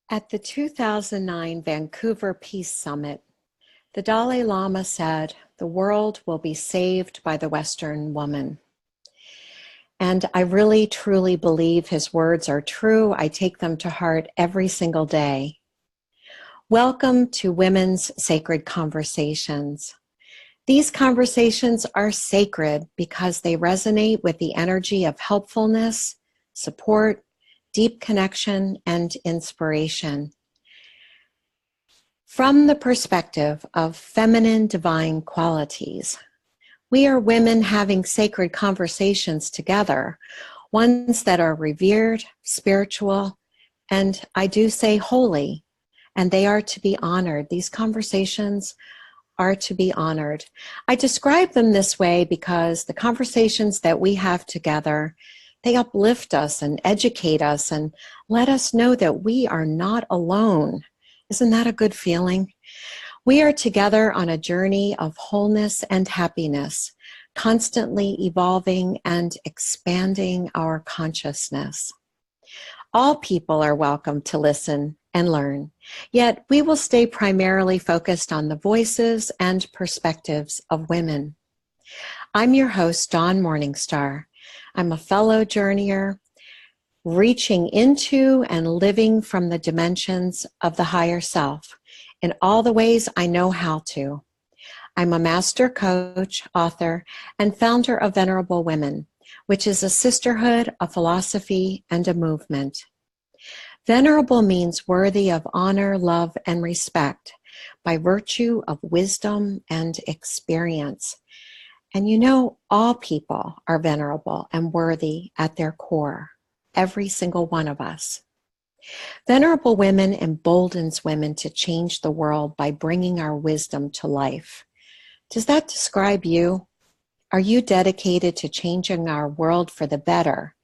At the 2009 Vancouver Peace Summit, the Dalai Lama said, "The world will be saved by the Western woman." And I really, truly believe his words are true. I take them to heart every single day. Welcome to Women's Sacred Conversations. These conversations are sacred because they resonate with the energy of helpfulness, support, deep connection, and inspiration. From the perspective of feminine divine qualities, we are women having sacred conversations together, ones that are revered, spiritual, and I do say holy, and they are to be honored. These conversations are to be honored. I describe them this way because the conversations that we have together, they uplift us and educate us and let us know that we are not alone. Isn't that a good feeling? We are together on a journey of wholeness and happiness, constantly evolving and expanding our consciousness. All people are welcome to listen and learn, yet we will stay primarily focused on the voices and perspectives of women. I'm your host, Dawn Morningstar. I'm a fellow journeyer, reaching into and living from the dimensions of the higher self in all the ways I know how to. I'm a master coach, author, and founder of Venerable Women, which is a sisterhood, a philosophy, and a movement. Venerable means worthy of honor, love, and respect by virtue of wisdom and experience. And you know, all people are venerable and worthy at their core, every single one of us. Venerable Women emboldens women to change the world by bringing our wisdom to life. Does that describe you? Are you dedicated to changing our world for the better?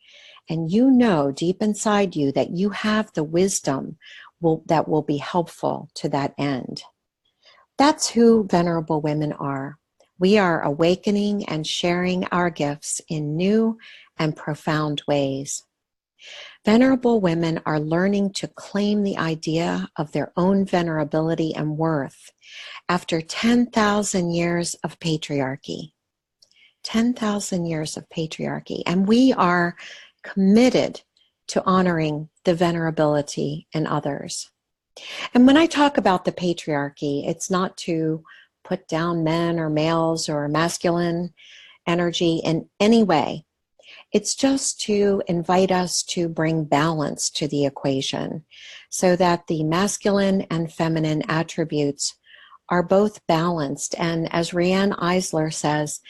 And you know deep inside you that you have the wisdom that will be helpful to that end. That's who Venerable Women are. We are awakening and sharing our gifts in new and profound ways. Venerable women are learning to claim the idea of their own venerability and worth after 10,000 years of patriarchy. 10,000 years of patriarchy. And we are committed to honoring the venerability in others. And when I talk about the patriarchy, it's not to put down men or males or masculine energy in any way. It's just to invite us to bring balance to the equation so that the masculine and feminine attributes are both balanced. And as Riane Eisler says,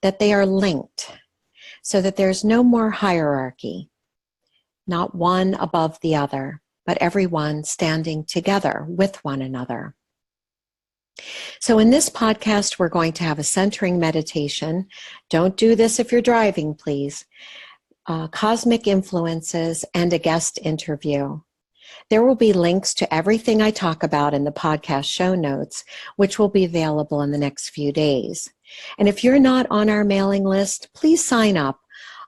that they are linked so that there's no more hierarchy, not one above the other, but everyone standing together with one another. So in this podcast, we're going to have a centering meditation. Don't do this if you're driving, please. Cosmic influences and a guest interview. There will be links to everything I talk about in the podcast show notes, which will be available in the next few days. And if you're not on our mailing list, please sign up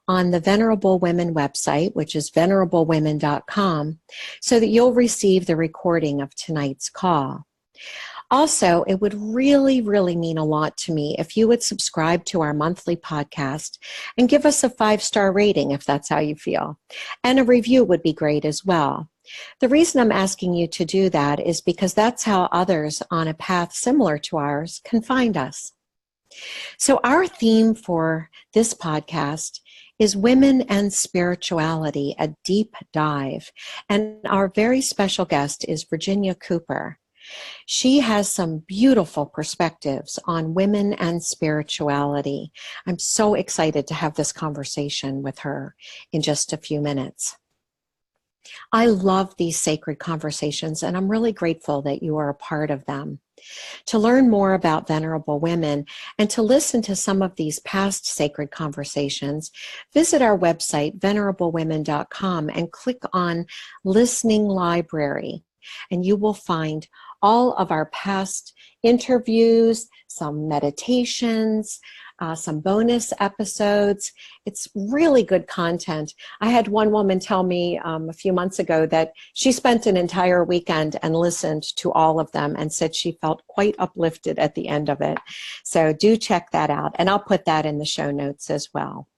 on the Venerable Women website, which is venerablewomen.com, so that you'll receive the recording of tonight's call. Also, it would really, really mean a lot to me if you would subscribe to our monthly podcast and give us a 5-star rating if that's how you feel. And a review would be great as well. The reason I'm asking you to do that is because that's how others on a path similar to ours can find us. So our theme for this podcast is Women and Spirituality, a deep dive. And our very special guest is Virginia Cooper. She has some beautiful perspectives on women and spirituality. I'm so excited to have this conversation with her in just a few minutes. I love these sacred conversations, and I'm really grateful that you are a part of them. To learn more about Venerable Women and to listen to some of these past sacred conversations, visit our website, venerablewomen.com, and click on Listening Library, and you will find all of our past interviews, some meditations, some bonus episodes. It's really good content. I had one woman tell me a few months ago that she spent an entire weekend and listened to all of them and said she felt quite uplifted at the end of it. So do check that out, and I'll put that in the show notes as well.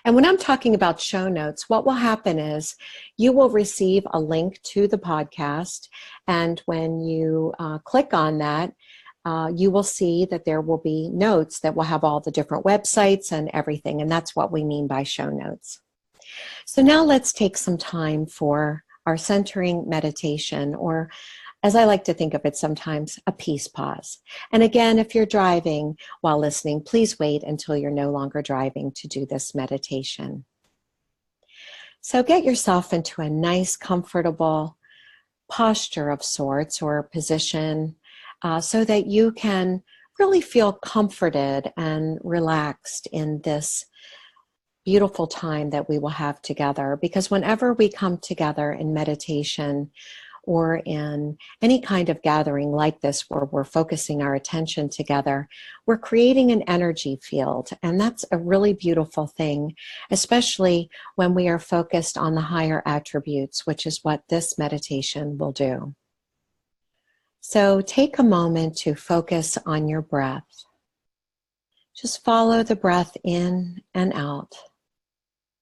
And when I'm talking about show notes, what will happen is you will receive a link to the podcast, and when you click on that, you will see that there will be notes that will have all the different websites and everything, and that's what we mean by show notes. So now let's take some time for our centering meditation, or as I like to think of it sometimes, a peace pause. And again, if you're driving while listening, please wait until you're no longer driving to do this meditation. So get yourself into a nice, comfortable posture of sorts or position, so that you can really feel comforted and relaxed in this beautiful time that we will have together. Because whenever we come together in meditation or in any kind of gathering like this where we're focusing our attention together, we're creating an energy field. And that's a really beautiful thing, especially when we are focused on the higher attributes, which is what this meditation will do. So take a moment to focus on your breath. Just follow the breath in and out.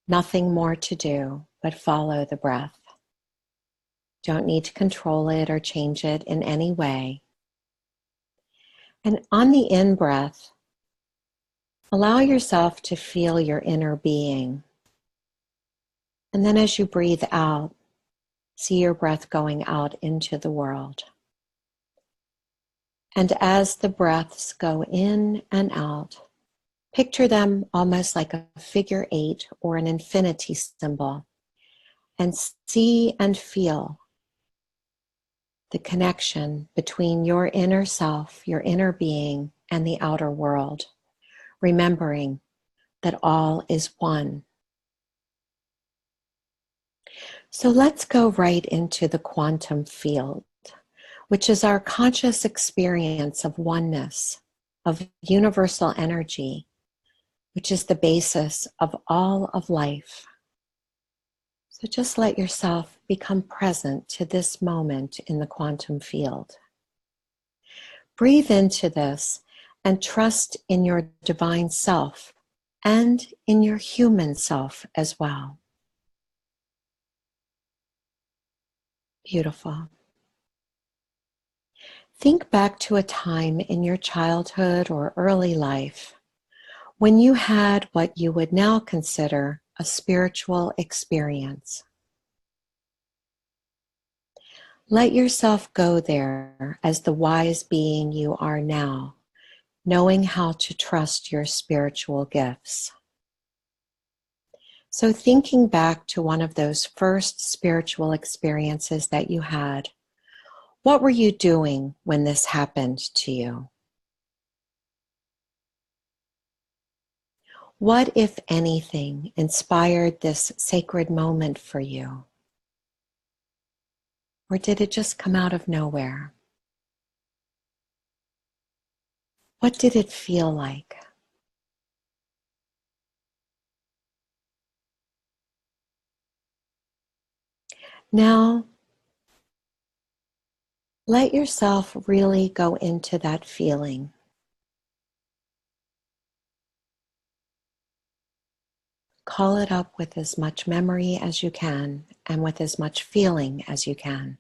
Nothing more to do but follow the breath. Don't need to control it or change it in any way. And on the in-breath, allow yourself to feel your inner being. And then as you breathe out, see your breath going out into the world. And as the breaths go in and out, picture them almost like a figure 8 or an infinity symbol, and see and feel the connection between your inner self, your inner being, and the outer world, remembering that all is one. So let's go right into the quantum field, which is our conscious experience of oneness, of universal energy, which is the basis of all of life. So just let yourself become present to this moment in the quantum field. Breathe into this and trust in your divine self and in your human self as well. Beautiful. Think back to a time in your childhood or early life when you had what you would now consider a spiritual experience. Let yourself go there as the wise being you are now, knowing how to trust your spiritual gifts. So thinking back to one of those first spiritual experiences that you had, what were you doing when this happened to you? What, if anything, inspired this sacred moment for you? Or did it just come out of nowhere? What did it feel like? Now, let yourself really go into that feeling. Call it up with as much memory as you can and with as much feeling as you can.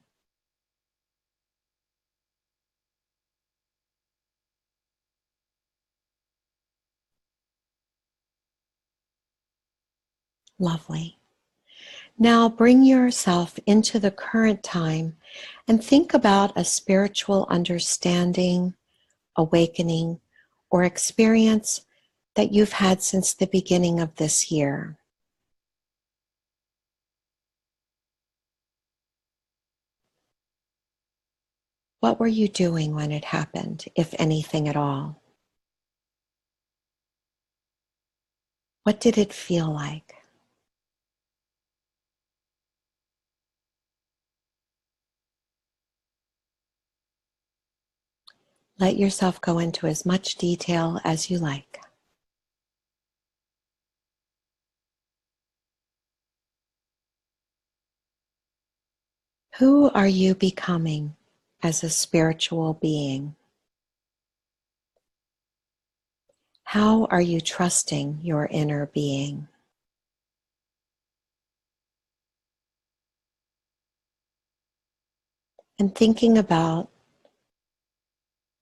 Lovely. Now bring yourself into the current time and think about a spiritual understanding, awakening, or experience that you've had since the beginning of this year. What were you doing when it happened, if anything at all? What did it feel like? Let yourself go into as much detail as you like. Who are you becoming as a spiritual being? How are you trusting your inner being? And thinking about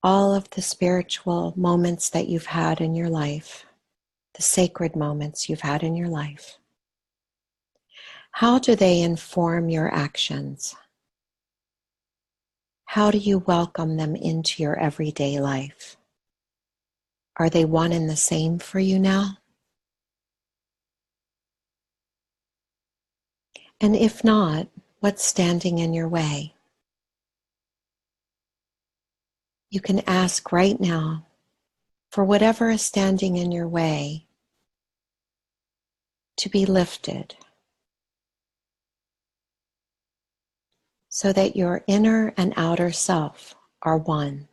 all of the spiritual moments that you've had in your life, the sacred moments you've had in your life. How do they inform your actions? How do you welcome them into your everyday life? Are they one and the same for you now? And if not, what's standing in your way? You can ask right now for whatever is standing in your way to be lifted so that your inner and outer self are one.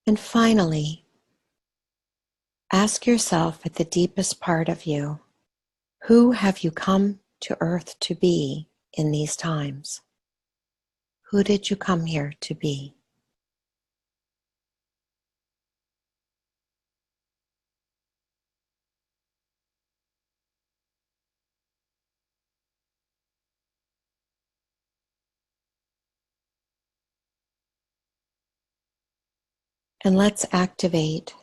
And finally, ask yourself at the deepest part of you, who have you come to earth to be in these times? Who did you come here to be? And let's activate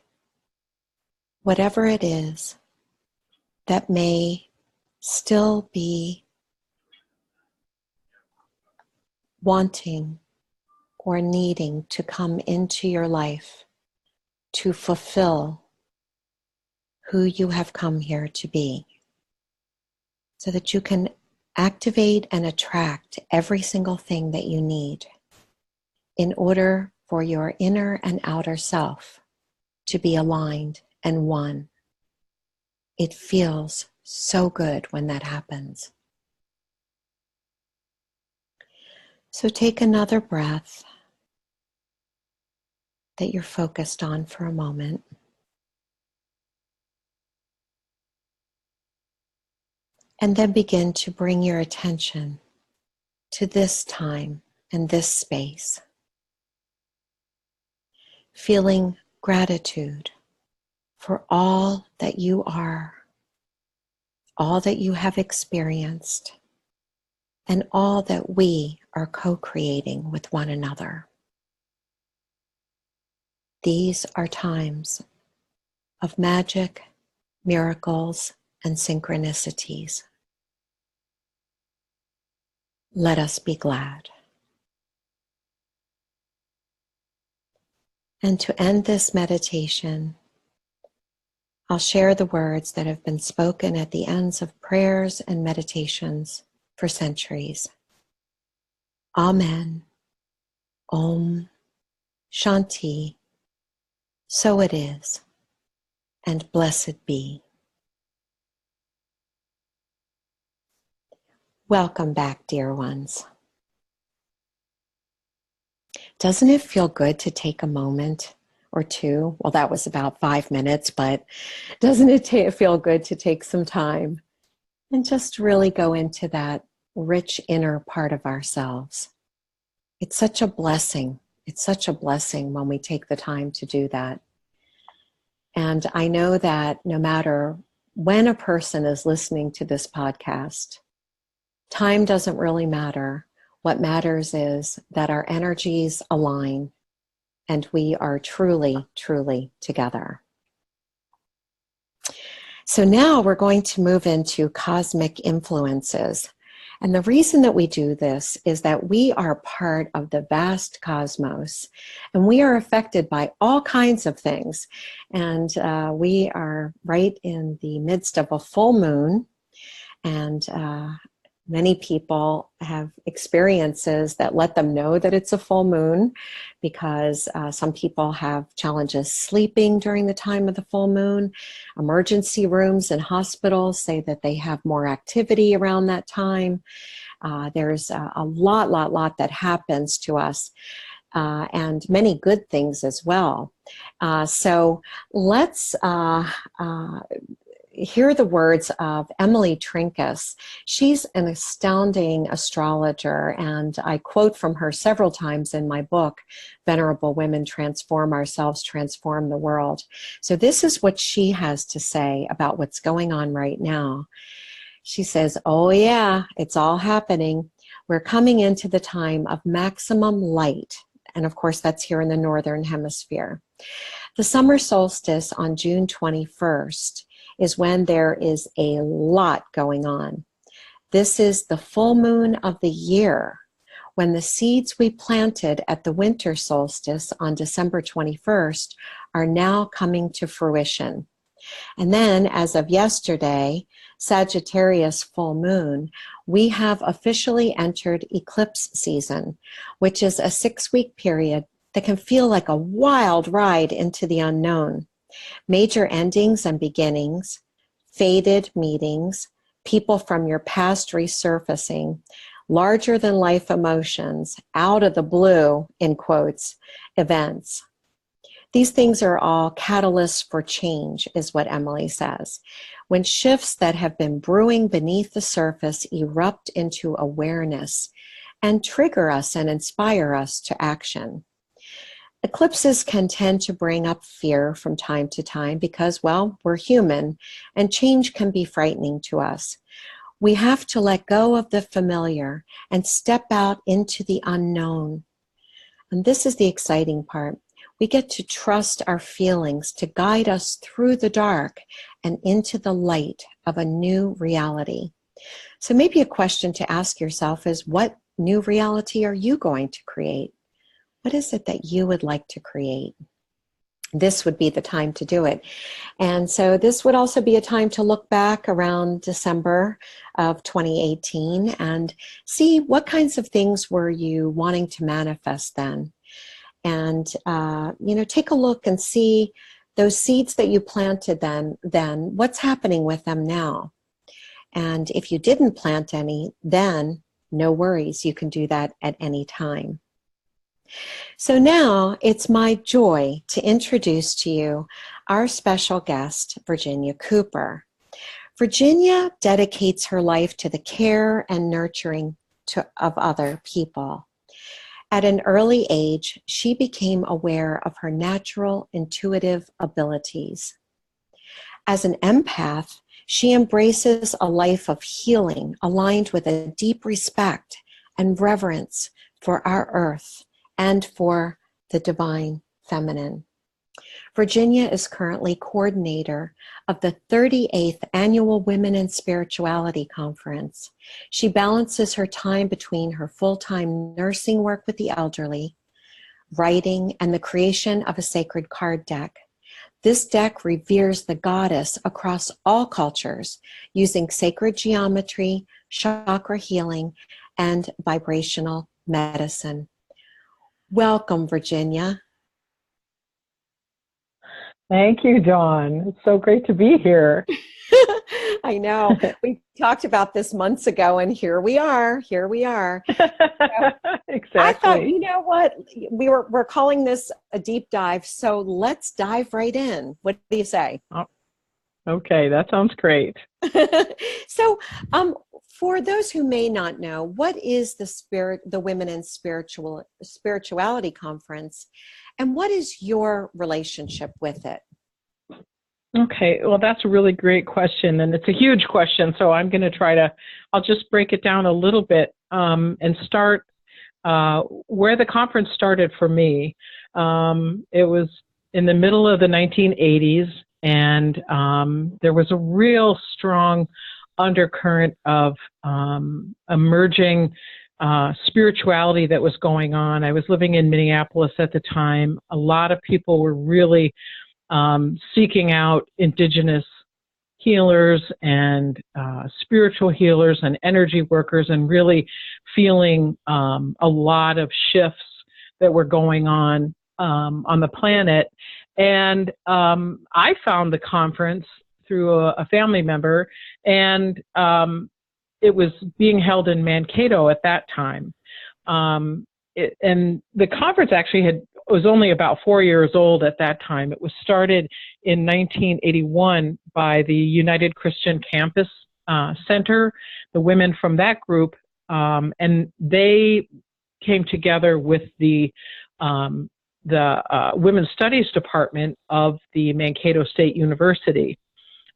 whatever it is that may still be wanting or needing to come into your life to fulfill who you have come here to be, so that you can activate and attract every single thing that you need in order for your inner and outer self to be aligned and one. It feels so good when that happens. So take another breath that you're focused on for a moment. And then begin to bring your attention to this time and this space. Feeling gratitude for all that you are, all that you have experienced, and all that we are co-creating with one another. These are times of magic, miracles, and synchronicities. Let us be glad. And to end this meditation, I'll share the words that have been spoken at the ends of prayers and meditations for centuries. Amen. Om. Shanti. So it is, and blessed be. Welcome back, dear ones. Doesn't it feel good to take a moment or two? Well, that was about 5 minutes, but doesn't it feel good to take some time and just really go into that rich inner part of ourselves? It's such a blessing. It's such a blessing when we take the time to do that. And I know that no matter when a person is listening to this podcast, time doesn't really matter. What matters is that our energies align and we are truly, truly together. So now we're going to move into cosmic influences. And the reason that we do this is that we are part of the vast cosmos and we are affected by all kinds of things. And we are right in the midst of a full moon, and many people have experiences that let them know that it's a full moon, because some people have challenges sleeping during the time of the full moon. Emergency rooms and hospitals say that they have more activity around that time. There's a lot that happens to us, and many good things as well. So let's hear the words of Emily Trinkus. She's an astounding astrologer, and I quote from her several times in my book, Venerable Women, Transform Ourselves, Transform the World. So this is what she has to say about what's going on right now. She says, oh yeah, it's all happening. We're coming into the time of maximum light. And of course, that's here in the Northern Hemisphere. The summer solstice on June 21st is when there is a lot going on. This is the full moon of the year, when the seeds we planted at the winter solstice on December 21st are now coming to fruition. And then, as of yesterday, Sagittarius full moon, we have officially entered eclipse season, which is a 6-week period that can feel like a wild ride into the unknown. Major endings and beginnings, fated meetings, people from your past resurfacing, larger than life emotions, out of the blue, in quotes, events. These things are all catalysts for change, is what Emily says. When shifts that have been brewing beneath the surface erupt into awareness and trigger us and inspire us to action. Eclipses can tend to bring up fear from time to time because, well, we're human and change can be frightening to us. We have to let go of the familiar and step out into the unknown. And this is the exciting part. We get to trust our feelings to guide us through the dark and into the light of a new reality. So maybe a question to ask yourself is, what new reality are you going to create? What is it that you would like to create? This would be the time to do it. And so this would also be a time to look back around December of 2018 and see what kinds of things were you wanting to manifest then. And, take a look and see those seeds that you planted then, what's happening with them now? And if you didn't plant any, then no worries, you can do that at any time. So now it's my joy to introduce to you our special guest, Virginia Cooper. Virginia dedicates her life to the care and nurturing of other people. At an early age, she became aware of her natural intuitive abilities. As an empath, she embraces a life of healing aligned with a deep respect and reverence for our earth and for the divine feminine. Virginia is currently coordinator of the 38th Annual Women in Spirituality Conference. She balances her time between her full-time nursing work with the elderly, writing, and the creation of a sacred card deck. This deck reveres the goddess across all cultures using sacred geometry, chakra healing, and vibrational medicine. Welcome, Virginia. Thank you, Dawn. It's so great to be here. I know. We talked about this months ago, and here we are. So, Exactly. I thought, you know what? We're calling this a deep dive, so let's dive right in. What do you say? Oh, okay, that sounds great. So, for those who may not know, what is the Women in Spirituality Conference, and what is your relationship with it? Okay, well, that's a really great question, and it's a huge question, so I'm going to I'll just break it down a little bit and start where the conference started for me. It was in the middle of the 1980s, and there was a real strong undercurrent of emerging spirituality that was going on. I was living in Minneapolis at the time. A lot of people were really seeking out indigenous healers and spiritual healers and energy workers, and really feeling a lot of shifts that were going on the planet. And I found the conference through a family member, and it was being held in Mankato at that time. And the conference actually had was only about 4 years old at that time. It was started in 1981 by the United Christian Campus Center, the women from that group, and they came together with the Women's Studies Department of the Mankato State University.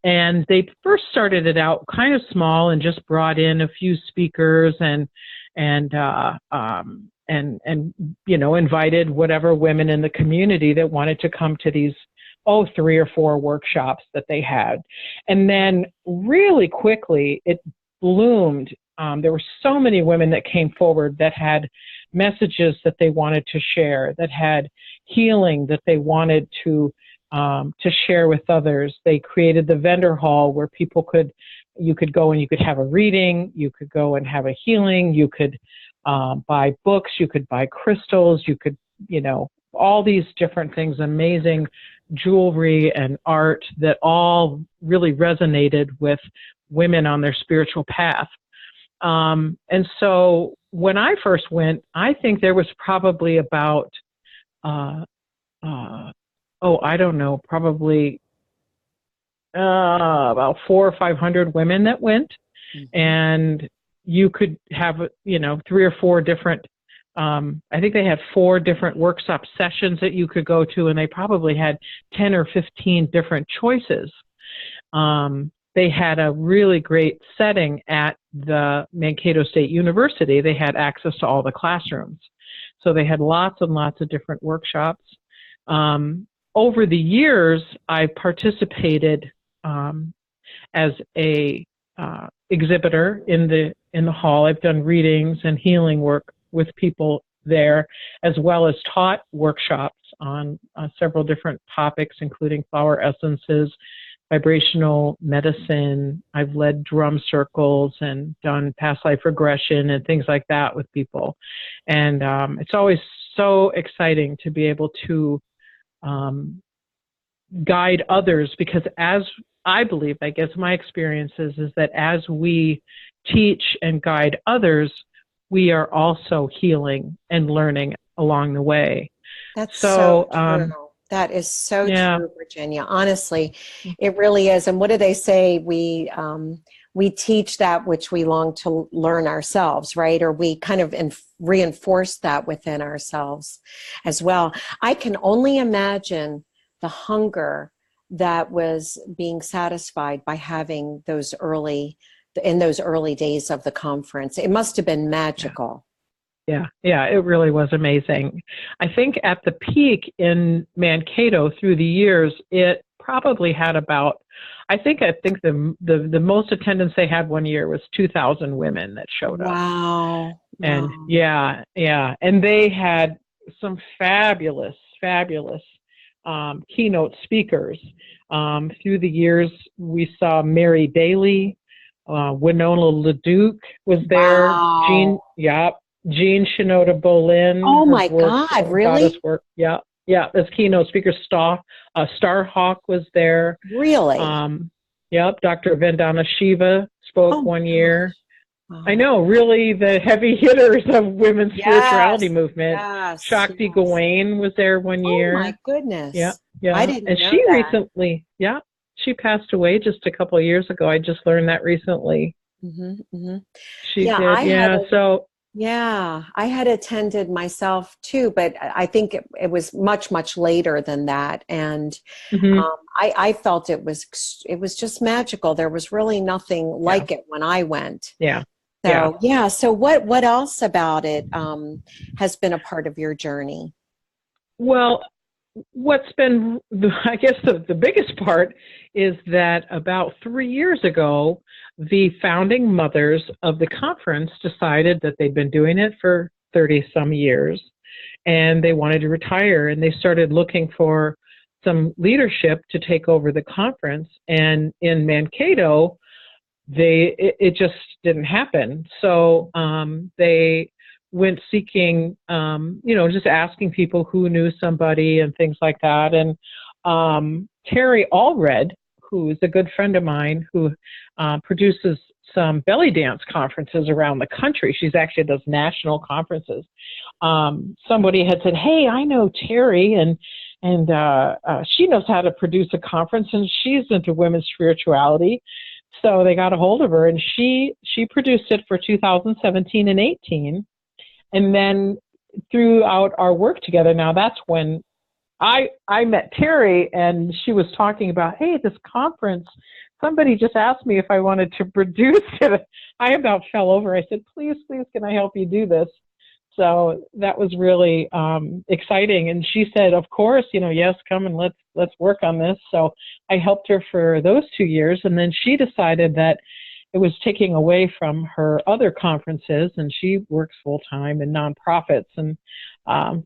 And they first started it out kind of small and just brought in a few speakers and invited whatever women in the community that wanted to come to these 3 or 4 workshops that they had. And then really quickly it bloomed. There were so many women that came forward that had messages that they wanted to share, that had healing that they wanted to share with others. They created the vendor hall where you could go and you could have a reading, you could go and have a healing, you could buy books, you could buy crystals, you could, all these different things, amazing jewelry and art that all really resonated with women on their spiritual path. And so when I first went, I think there was probably about, probably about 400 or 500 women that went. Mm-hmm. And you could have, 3 or 4 different, I think they had 4 different workshop sessions that you could go to, and they probably had 10 or 15 different choices. They had a really great setting at the Mankato State University. They had access to all the classrooms. So they had lots and lots of different workshops. Over the years, I participated as a exhibitor in the hall. I've done readings and healing work with people there, as well as taught workshops on several different topics, including flower essences, vibrational medicine. I've led drum circles and done past life regression and things like that with people. And it's always so exciting to be able to guide others, because as I believe, I guess my experience is that as we teach and guide others, we are also healing and learning along the way. That's so true. That is so true, Virginia. Honestly, it really is. And what do they say? We teach that which we long to learn ourselves, right? Or we kind of reinforce that within ourselves as well. I can only imagine the hunger that was being satisfied by having in those early days of the conference. It must have been magical. Yeah, it really was amazing. I think at the peak in Mankato through the years, it probably had about, I think the most attendance they had one year was 2,000 women that showed up. Wow. And yeah. And they had some fabulous keynote speakers. Through the years, we saw Mary Daly, Winona LaDuke was there. Wow. Jean Shinoda Bolin. Oh my God, really? Work. Yeah. As keynote speaker, Starhawk was there. Really? Dr. Vandana Shiva spoke one year. Wow. I know, really the heavy hitters of women's spirituality movement. Yes, Shakti Gawain was there one year. Oh my goodness. Yeah. I didn't know she that. recently, she passed away just a couple of years ago. I just learned that recently. Mm-hmm, mm-hmm. She did, I had attended myself too, but I think it was much, much later than that. And I felt it was just magical. There was really nothing like it when I went. Yeah. So what else about it has been a part of your journey? Well, what's been, I guess the biggest part is that about 3 years ago, the founding mothers of the conference decided that they'd been doing it for 30-some years, and they wanted to retire, and they started looking for some leadership to take over the conference. And in Mankato, it just didn't happen. So they went seeking, just asking people who knew somebody and things like that. And Terry Allred, who is a good friend of mine, who produces some belly dance conferences around the country. She's actually does national conferences. Somebody had said, "Hey, I know Terry, and she knows how to produce a conference, and she's into women's spirituality." So they got a hold of her, and she produced it for 2017 and 18. And then throughout our work together, now that's when I met Terry, and she was talking about, "Hey, this conference, somebody just asked me if I wanted to produce it." I about fell over. I said, please, can I help you do this? So that was really exciting. And she said, of course, yes, come and let's work on this. So I helped her for those 2 years. And then she decided that it was taking away from her other conferences, and she works full time in nonprofits and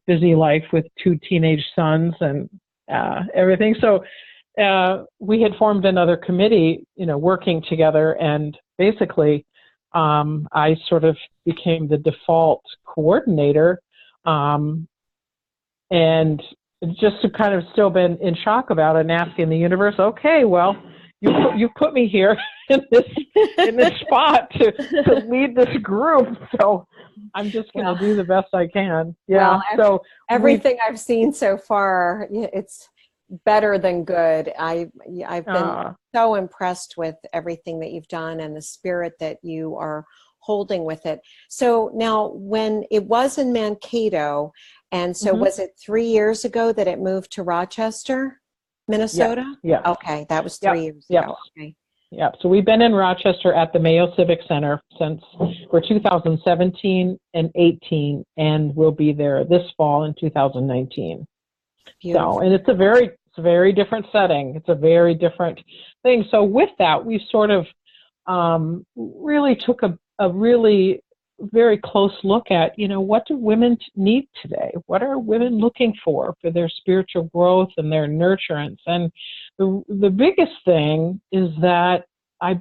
busy life with 2 teenage sons and everything. So we had formed another committee, working together, and basically I sort of became the default coordinator, and just to kind of still been in shock about it and asking the universe, okay, well, you put me here in this spot to lead this group, so I'm just going to do the best I can. Yeah. Well, everything I've seen so far, it's better than good. I've been so impressed with everything that you've done and the spirit that you are holding with it. So now, when it was in Mankato, and so was it 3 years ago that it moved to Rochester, Minnesota? Yeah. Okay, that was 3 years ago. Okay. Yeah, so we've been in Rochester at the Mayo Civic Center since for 2017 and 18, and we'll be there this fall in 2019. Beautiful. So, and it's a very different setting. It's a very different thing. So with that, we sort of really took a really very close look at, what do women need today? What are women looking for their spiritual growth and their nurturance? And the biggest thing is that I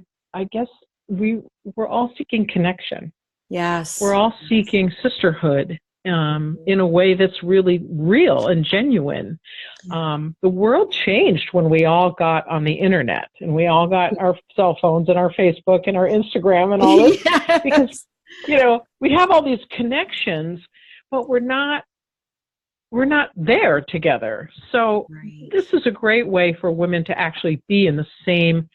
guess we're all seeking connection. Yes. We're all seeking sisterhood in a way that's really real and genuine. The world changed when we all got on the internet, and we all got our cell phones and our Facebook and our Instagram and all this, yes. Because we have all these connections, but we're not there together. So This is a great way for women to actually be in the same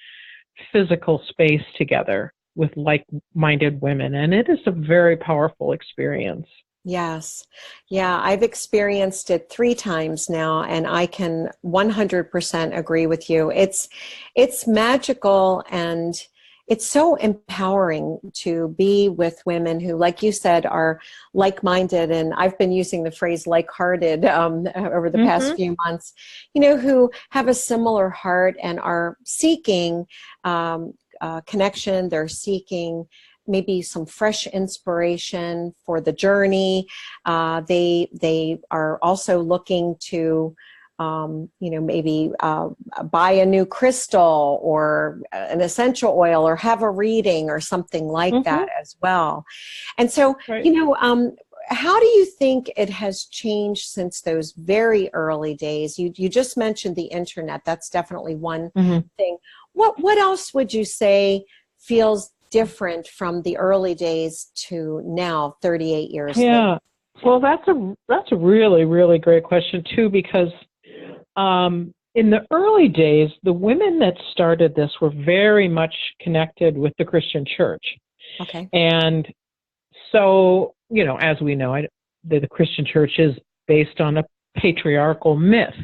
physical space together with like-minded women, and it is a very powerful experience. Yes. Yeah, I've experienced it 3 times now, and I can 100% agree with you. It's magical, and it's so empowering to be with women who, like you said, are like-minded, and I've been using the phrase like-hearted over the past few months, who have a similar heart and are seeking connection. They're seeking maybe some fresh inspiration for the journey. They are also looking to maybe buy a new crystal or an essential oil or have a reading or something like that as well. And so, how do you think it has changed since those very early days? You just mentioned the internet. That's definitely one thing. What else would you say feels different from the early days to now, 38 years later? Yeah, well, that's a really, really great question too, because in the early days, the women that started this were very much connected with the Christian church. Okay. And so, as we know, the Christian church is based on a patriarchal myth.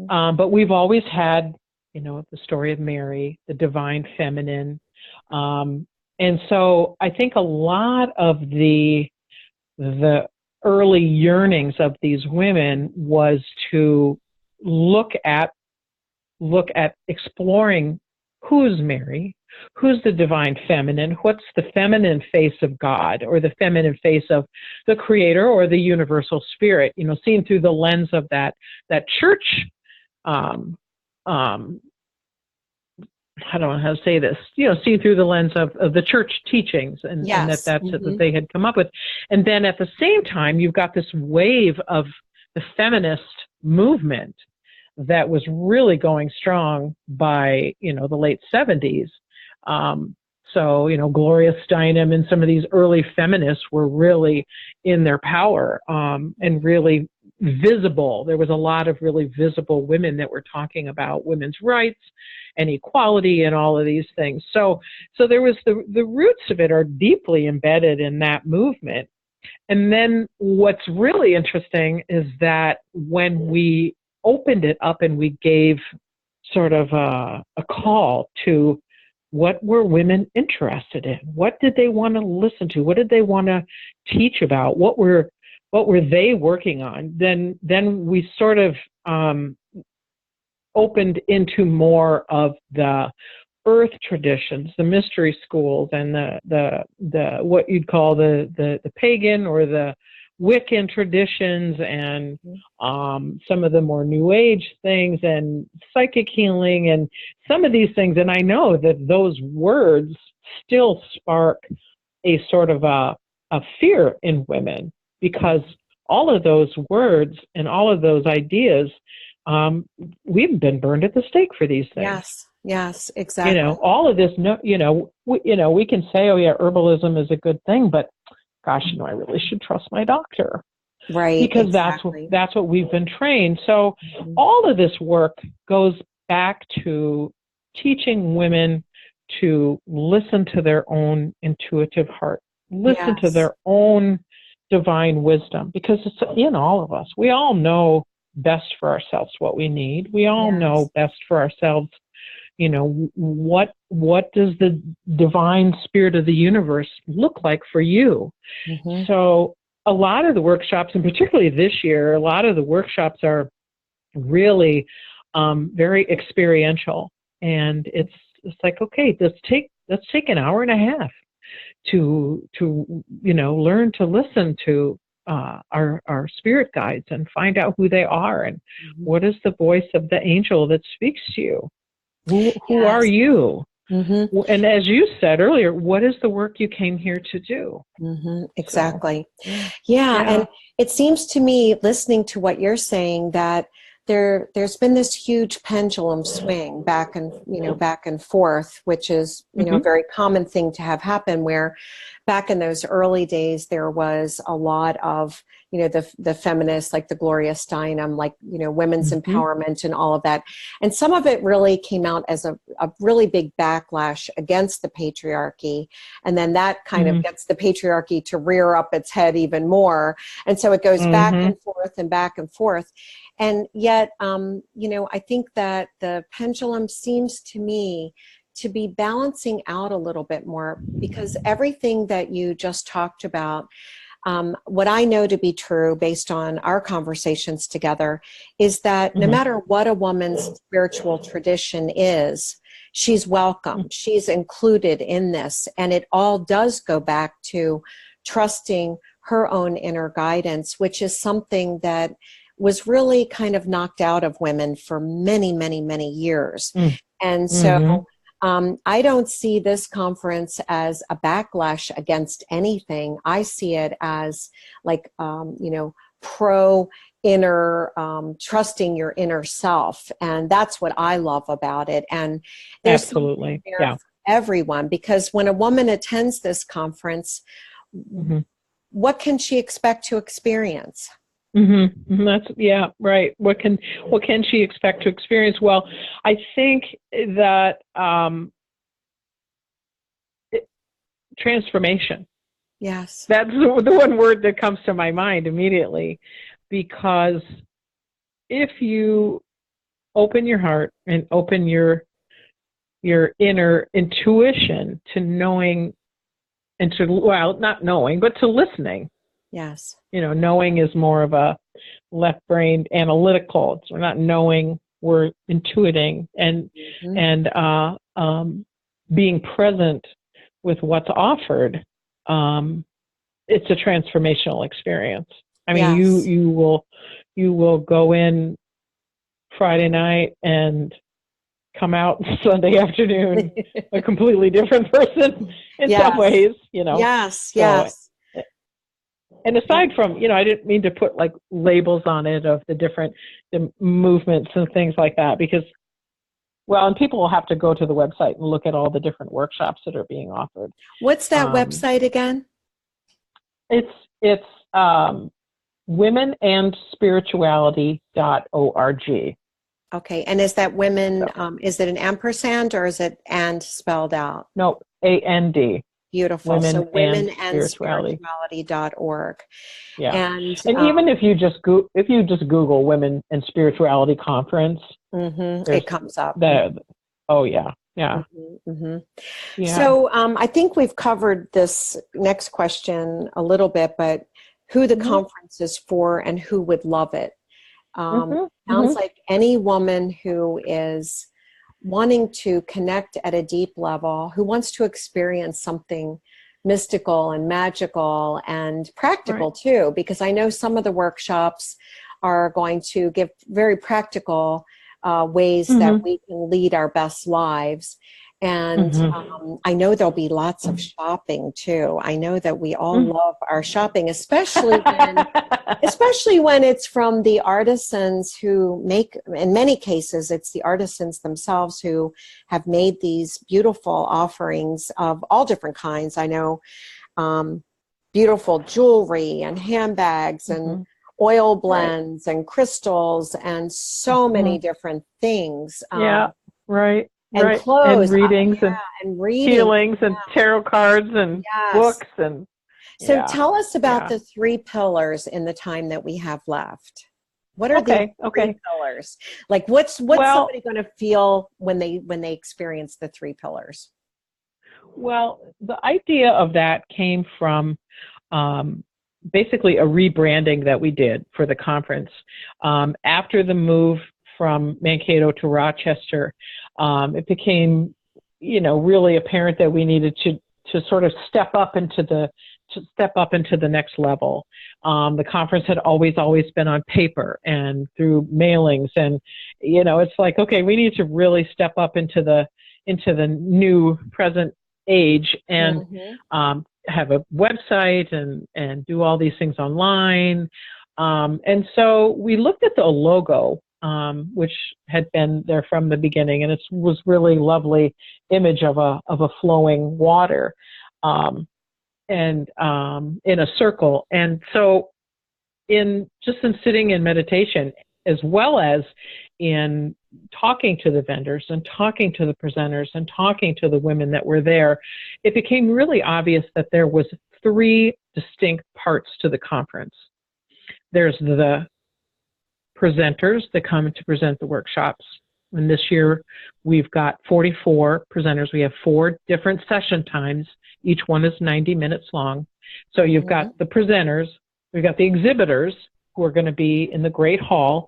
But we've always had, the story of Mary, the divine feminine. And so I think a lot of the early yearnings of these women was to look at exploring who's Mary, who's the divine feminine, what's the feminine face of God, or the feminine face of the Creator or the universal spirit, seen through the lens of that church, I don't know how to say this, seen through the lens of the church teachings, and that's that they had come up with. And then at the same time, you've got this wave of the feminist movement that was really going strong by, the late 70s. So, Gloria Steinem and some of these early feminists were really in their power, and really visible. There was a lot of really visible women that were talking about women's rights and equality and all of these things. So there was the roots of it are deeply embedded in that movement. And then what's really interesting is that when we opened it up and we gave sort of a call to what were women interested in, what did they want to listen to, what did they want to teach about, what were they working on, then we sort of opened into more of the earth traditions, the mystery schools, and the what you'd call the pagan or the Wiccan traditions, and some of the more New Age things, and psychic healing, and some of these things. And I know that those words still spark a sort of a fear in women, because all of those words and all of those ideas, we've been burned at the stake for these things. Yes, exactly. All of this, we can say, oh yeah, herbalism is a good thing, but gosh, I really should trust my doctor. Right. Because exactly. that's what we've been trained. So all of this work goes back to teaching women to listen to their own intuitive heart, listen to their own divine wisdom, because it's in all of us. We all know best for ourselves what we need. We all know best for ourselves, what does the divine spirit of the universe look like for you? So a lot of the workshops, and particularly this year, a lot of the workshops are really very experiential. And it's like, okay, let's take an hour and a half to learn to listen to our spirit guides and find out who they are, and what is the voice of the angel that speaks to you. Who are you? And as you said earlier, what is the work you came here to do? Exactly. And it seems to me, listening to what you're saying, that there's been this huge pendulum swing back and forth, which is a very common thing to have happen, where back in those early days there was a lot of the feminists, like the Gloria Steinem, like women's empowerment and all of that, and some of it really came out as a really big backlash against the patriarchy, and then that kind of gets the patriarchy to rear up its head even more, and so it goes back and forth and back and forth. And yet, I think that the pendulum seems to me to be balancing out a little bit more, because everything that you just talked about, what I know to be true based on our conversations together, is that no matter what a woman's spiritual tradition is, she's welcome. She's included in this. And it all does go back to trusting her own inner guidance, which is something that was really kind of knocked out of women for many, many, many years. And so I don't see this conference as a backlash against anything. I see it as like, pro inner, trusting your inner self. And that's what I love about it. And there's absolutely for everyone, because when a woman attends this conference, what can she expect to experience? That's right. What can she expect to experience? Well, I think that transformation. Yes, that's the one word that comes to my mind immediately, because if you open your heart and open your inner intuition to knowing, and to, well, not knowing, but to listening. Yes. Knowing is more of a left-brained analytical. So we're not knowing, we're intuiting, and being present with what's offered. It's a transformational experience. I mean, you will go in Friday night and come out Sunday afternoon a completely different person in some ways. Yes. And aside from, I didn't mean to put like labels on it of the movements and things like that, because, well, and people will have to go to the website and look at all the different workshops that are being offered. What's that website again? It's womenandspirituality.org. Okay. And is that women, is it an ampersand or is it and spelled out? No, AND. Beautiful. Women So spirituality. womenandspirituality.org. Yeah. And even if you just Google Women and Spirituality Conference, it comes up. Oh, yeah. Yeah. Yeah. So I think we've covered this next question a little bit, but who the conference is for and who would love it. Sounds like any woman who is wanting to connect at a deep level, who wants to experience something mystical and magical and practical too, because I know some of the workshops are going to give very practical ways that we can lead our best lives. And I know there'll be lots of shopping too. I know that we all love our shopping, especially when it's from the artisans who make, in many cases, it's the artisans themselves who have made these beautiful offerings of all different kinds. I know beautiful jewelry and handbags and oil blends and crystals and so many different things. And clothes, and readings, and healings, and tarot cards, and books, and so tell us about the 3 pillars in the time that we have left. What are the 3 pillars? Like, what's somebody going to feel when they experience the 3 pillars? Well, the idea of that came from basically a rebranding that we did for the conference after the move from Mankato to Rochester. It became, really apparent that we needed to sort of step up into the next level. The conference had always been on paper and through mailings, and it's like, okay, we need to really step up into the new present age and have a website and do all these things online. And so we looked at the logo, which had been there from the beginning, and it was really lovely image of a flowing water, and in a circle. And so in sitting in meditation, as well as in talking to the vendors and talking to the presenters and talking to the women that were there, it became really obvious that there was 3 distinct parts to the conference. There's the presenters that come to present the workshops. And this year we've got 44 presenters. We have 4 different session times. Each one is 90 minutes long. So you've got the presenters, we've got the exhibitors who are going to be in the Great Hall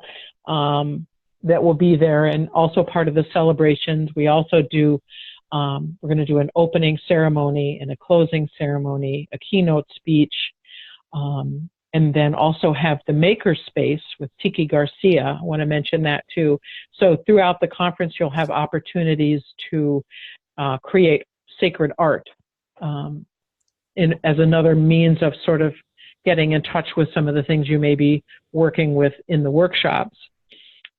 that will be there and also part of the celebrations. We also do, we're going to do an opening ceremony and a closing ceremony, a keynote speech, and then also have the maker space with Tiki Garcia. I want to mention that too. So throughout the conference, you'll have opportunities to create sacred art as another means of sort of getting in touch with some of the things you may be working with in the workshops.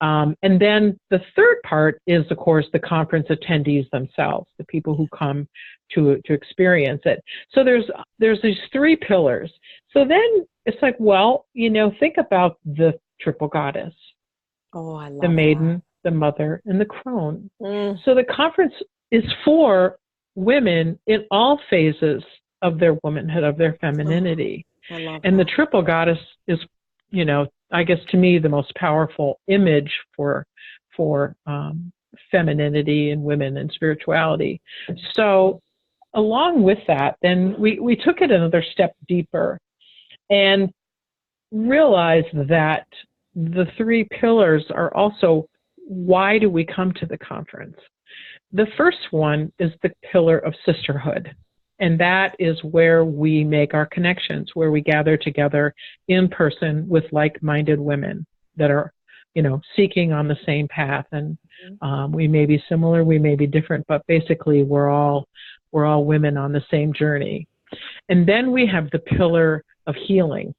And then the third part is, of course, the conference attendees themselves, the people who come to experience it. So there's these 3 pillars. So then it's like, well, think about the triple goddess. Oh, I love the maiden, the mother, and the crone. So the conference is for women in all phases of their womanhood, of their femininity. I love and that. The triple goddess is, I guess to me, the most powerful image for femininity and women and spirituality. So along with that, then we took it another step deeper and realized that the 3 pillars are also, why do we come to the conference? The first one is the pillar of sisterhood. And that is where we make our connections, where we gather together in person with like-minded women that are, seeking on the same path. And we may be similar, we may be different, but basically we're all women on the same journey. And then we have the pillar of healing,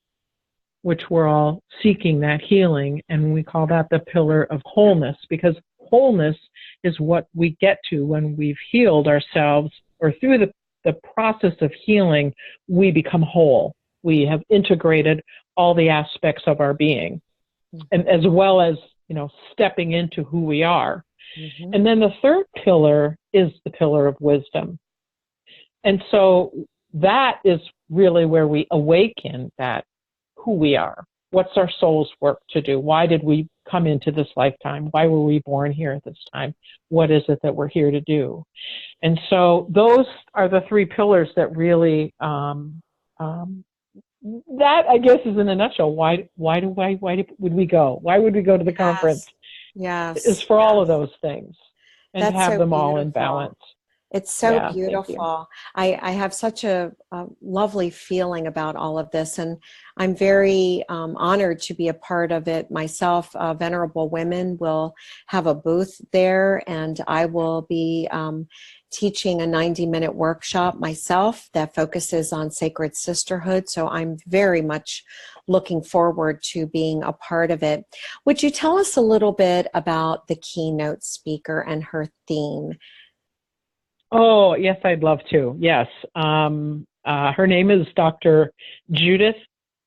which we're all seeking that healing. And we call that the pillar of wholeness, because wholeness is what we get to when we've healed ourselves, or through the process of healing, we become whole. We have integrated all the aspects of our being, and as well as, stepping into who we are. Mm-hmm. And then the third pillar is the pillar of wisdom. And so that is really where we awaken that who we are. What's our soul's work to do? Why did we come into this lifetime? Why were we born here at this time? What is it that we're here to do? And so those are the three pillars that really, that, I guess, is in a nutshell. Why would we go? Why would we go to the conference? Yes. Is for all of those things, and That's to have so them all beautiful. in balance. It's so beautiful. I have such a lovely feeling about all of this, and I'm very honored to be a part of it myself. Venerable Women will have a booth there, and I will be teaching a 90-minute workshop myself that focuses on sacred sisterhood. So I'm very much looking forward to being a part of it. Would you tell us a little bit about the keynote speaker and her theme? Oh, yes, I'd love to. Yes. Her name is Dr. Judith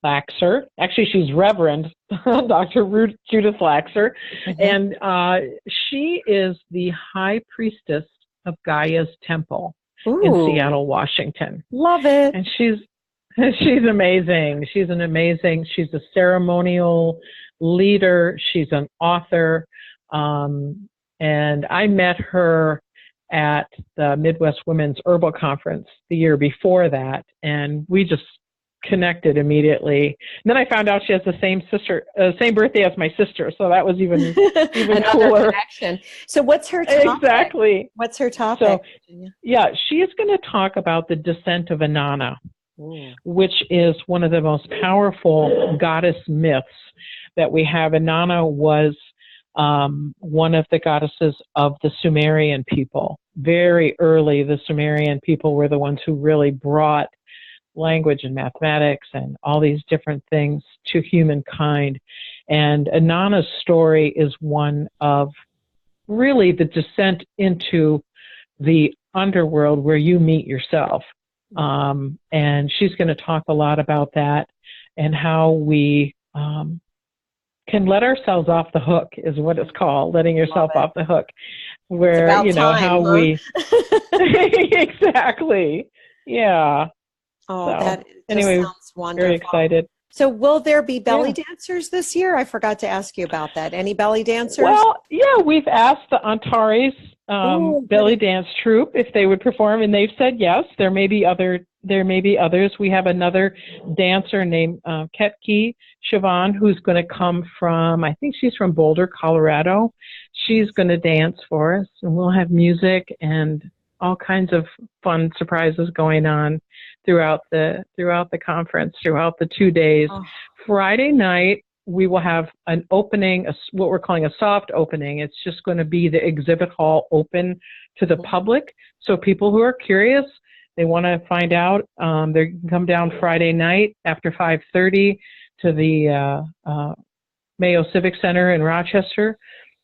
Laxer. Actually, she's Reverend Dr. Judith Laxer. Mm-hmm. And she is the high priestess of Gaia's temple in Seattle, Washington. Love it. And she's amazing. She's a ceremonial leader. She's an author. And I met her at the Midwest Women's Herbal Conference the year before that, and we just connected immediately. And then I found out she has the same birthday as my sister, so that was even cooler. Connection. So what's her topic? Exactly. What's her topic? So, she is going to talk about the descent of Inanna, which is one of the most powerful goddess myths that we have. Inanna was one of the goddesses of the Sumerian people. Very early, the Sumerian people were the ones who really brought language and mathematics and all these different things to humankind. And Inanna's story is one of really the descent into the underworld where you meet yourself. And she's going to talk a lot about that and how we can let ourselves off the hook, is what it's called, letting yourself off the hook, where, we exactly. Yeah. Oh, so, that anyway, sounds wonderful. Very excited. So will there be belly dancers this year? I forgot to ask you about that. Any belly dancers? Well, we've asked the Antares belly dance troupe if they would perform, and they've said yes. There may be others. We have another dancer named Ketki Siobhan, who's going to come from, I think she's from Boulder, Colorado. She's going to dance for us, and we'll have music and all kinds of fun surprises going on throughout the conference, throughout the 2 days. Friday night, we will have an opening, what we're calling a soft opening. It's just going to be the exhibit hall open to the public. So people who are curious, they want to find out, they can come down Friday night after 5:30 to the Mayo Civic Center in Rochester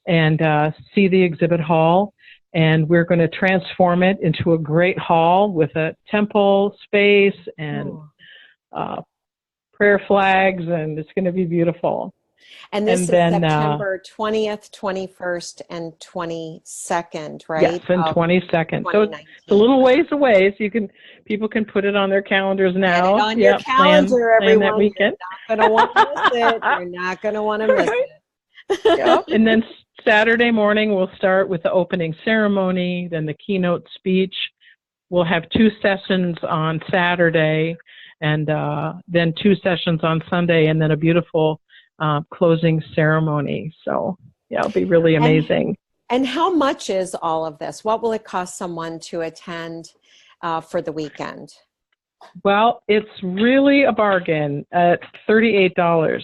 and see the exhibit hall. And we're going to transform it into a great hall with a temple space and prayer flags, and it's going to be beautiful. And this is September 20th, 21st, and 22nd, right? Yes, and 22nd. So it's a little ways away, so people can put it on their calendars now. Get it on your calendar, everyone. That weekend. You're not going to want to miss it. You're not going to want to miss it. And then Saturday morning, we'll start with the opening ceremony, then the keynote speech. We'll have 2 sessions on Saturday, and then 2 sessions on Sunday, and then a beautiful closing ceremony. So, it'll be really amazing. And how much is all of this? What will it cost someone to attend for the weekend? Well, it's really a bargain at $38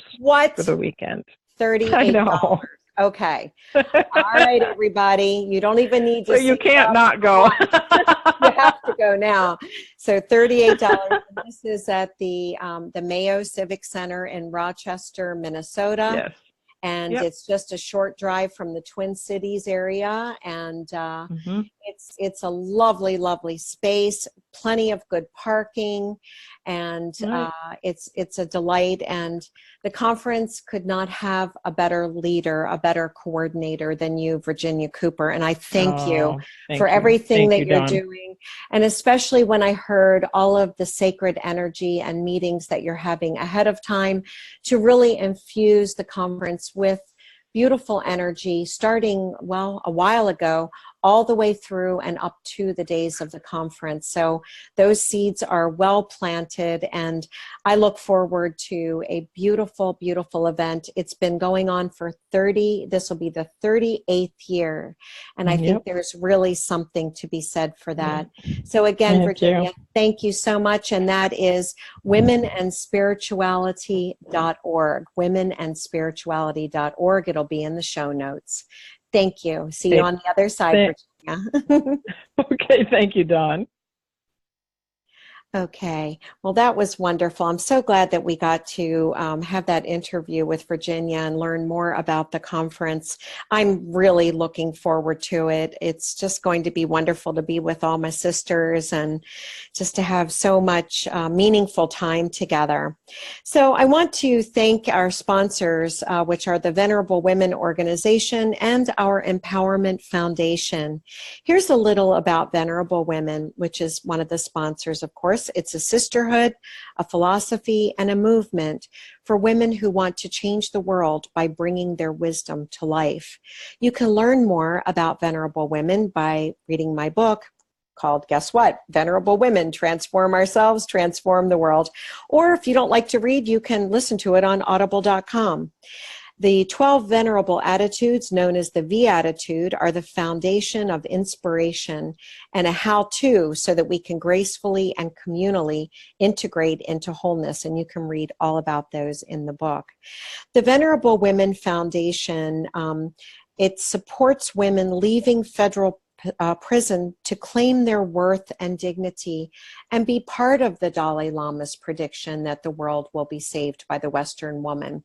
for the weekend. $38. I know. Okay. All right, everybody. You don't even need to. So you can't not go. You have to go now. So $38 for This is at the Mayo Civic Center in Rochester, Minnesota. Yes. And Yep. it's just a short drive from the Twin Cities area. And it's a lovely, lovely space, plenty of good parking, and it's a delight. And the conference could not have a better leader, a better coordinator than you, Virginia Cooper. And I thank you for everything that you're doing. And especially when I heard all of the sacred energy and meetings that you're having ahead of time to really infuse the conference with beautiful energy, starting, well, a while ago, all the way through and up to the days of the conference. So those seeds are well planted, and I look forward to a beautiful, beautiful event. It's been going on for this will be the 38th year, and I think there's really something to be said for that. So again, Virginia, thank you so much, and that is womenandspirituality.org, womenandspirituality.org. It'll be in the show notes. Thank you. See you on the other side, Virginia. Okay, thank you, Dawn. Okay, well, that was wonderful. I'm so glad that we got to have that interview with Virginia and learn more about the conference. I'm really looking forward to it. It's just going to be wonderful to be with all my sisters and just to have so much meaningful time together. So I want to thank our sponsors, which are the Venerable Women organization and our Empowerment Foundation. Here's a little about Venerable Women, which is one of the sponsors, of course. It's a sisterhood, a philosophy, and a movement for women who want to change the world by bringing their wisdom to life. You can learn more about Venerable Women by reading my book called, guess what? Venerable Women, Transform Ourselves, Transform the World. Or if you don't like to read, you can listen to it on audible.com. The 12 venerable attitudes, known as the V attitude, are the foundation of inspiration and a how-to so that we can gracefully and communally integrate into wholeness. And you can read all about those in the book. The Venerable Women Foundation, it supports women leaving federal prison to claim their worth and dignity and be part of the Dalai Lama's prediction that the world will be saved by the Western woman.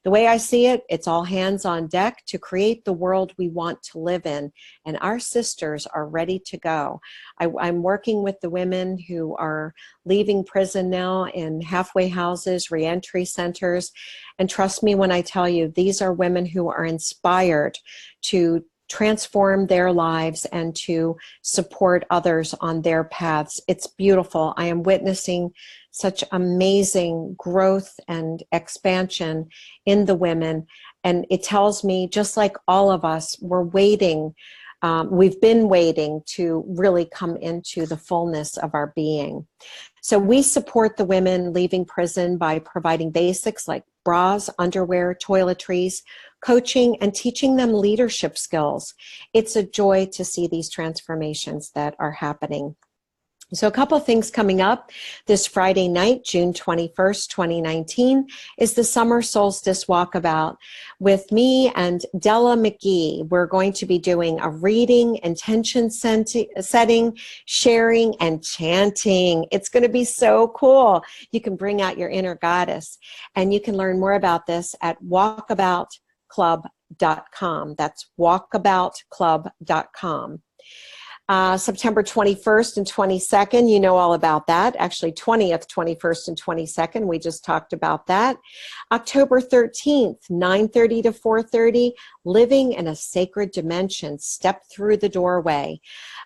The way I see it, it's all hands on deck to create the world we want to live in, and our sisters are ready to go. I'm working with the women who are leaving prison now in halfway houses, reentry centers, and trust me when I tell you, these are women who are inspired to transform their lives and to support others on their paths. It's beautiful. I am witnessing such amazing growth and expansion in the women. And it tells me, just like all of us, we're waiting. We've been waiting to really come into the fullness of our being. So we support the women leaving prison by providing basics like bras, underwear, toiletries, coaching, and teaching them leadership skills. It's a joy to see these transformations that are happening. So a couple of things coming up. This Friday night, June 21st, 2019, is the Summer Solstice Walkabout with me and Della McGee. We're going to be doing a reading, intention setting, sharing, and chanting. It's going to be so cool. You can bring out your inner goddess. And you can learn more about this at walkaboutclub.com. That's walkaboutclub.com. September 21st and 22nd, you know all about that. Actually, 20th, 21st, and 22nd, we just talked about that. October 13th, 9:30 to 4:30, Living in a Sacred Dimension, Step Through the Doorway.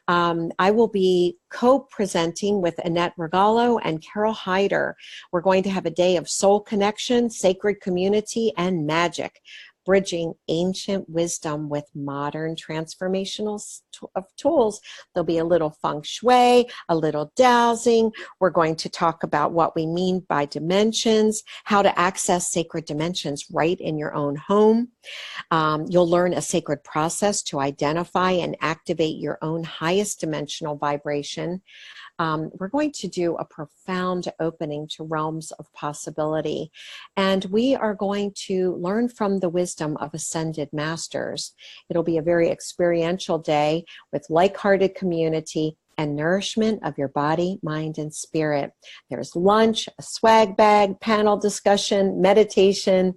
I will be co-presenting with Annette Regalo and Carol Hyder. We're going to have a day of soul connection, sacred community, and magic, bridging ancient wisdom with modern transformational tools. There'll be a little feng shui, a little dowsing. We're going to talk about what we mean by dimensions, how to access sacred dimensions right in your own home. You'll learn a sacred process to identify and activate your own highest dimensional vibration. We're going to do a profound opening to realms of possibility. And we are going to learn from the wisdom of ascended masters. It'll be a very experiential day with like-hearted community and nourishment of your body, mind, and spirit. There's lunch, a swag bag, panel discussion, meditation.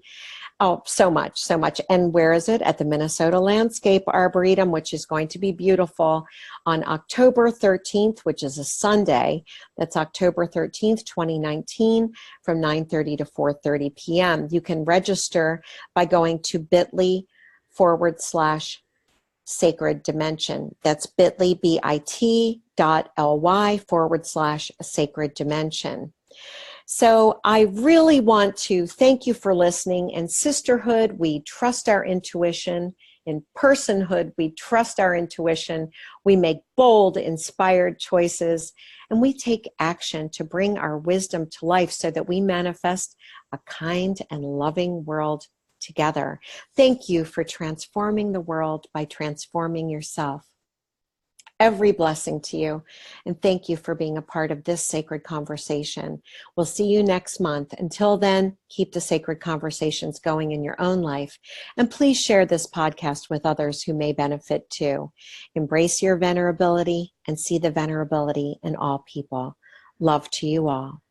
Oh, so much, so much. And where is it? At the Minnesota Landscape Arboretum, which is going to be beautiful on October 13th, which is a Sunday. That's October 13th, 2019, from 9:30 to 4:30 p.m. You can register by going to bit.ly/sacred dimension. That's bit.ly, bit.ly/sacred dimension. So I really want to thank you for listening. In sisterhood, we trust our intuition. In personhood, we trust our intuition. We make bold, inspired choices, and we take action to bring our wisdom to life so that we manifest a kind and loving world together. Thank you for transforming the world by transforming yourself. Every blessing to you, and thank you for being a part of this sacred conversation. We'll see you next month. Until then, keep the sacred conversations going in your own life, and please share this podcast with others who may benefit too. Embrace your venerability and see the venerability in all people. Love to you all.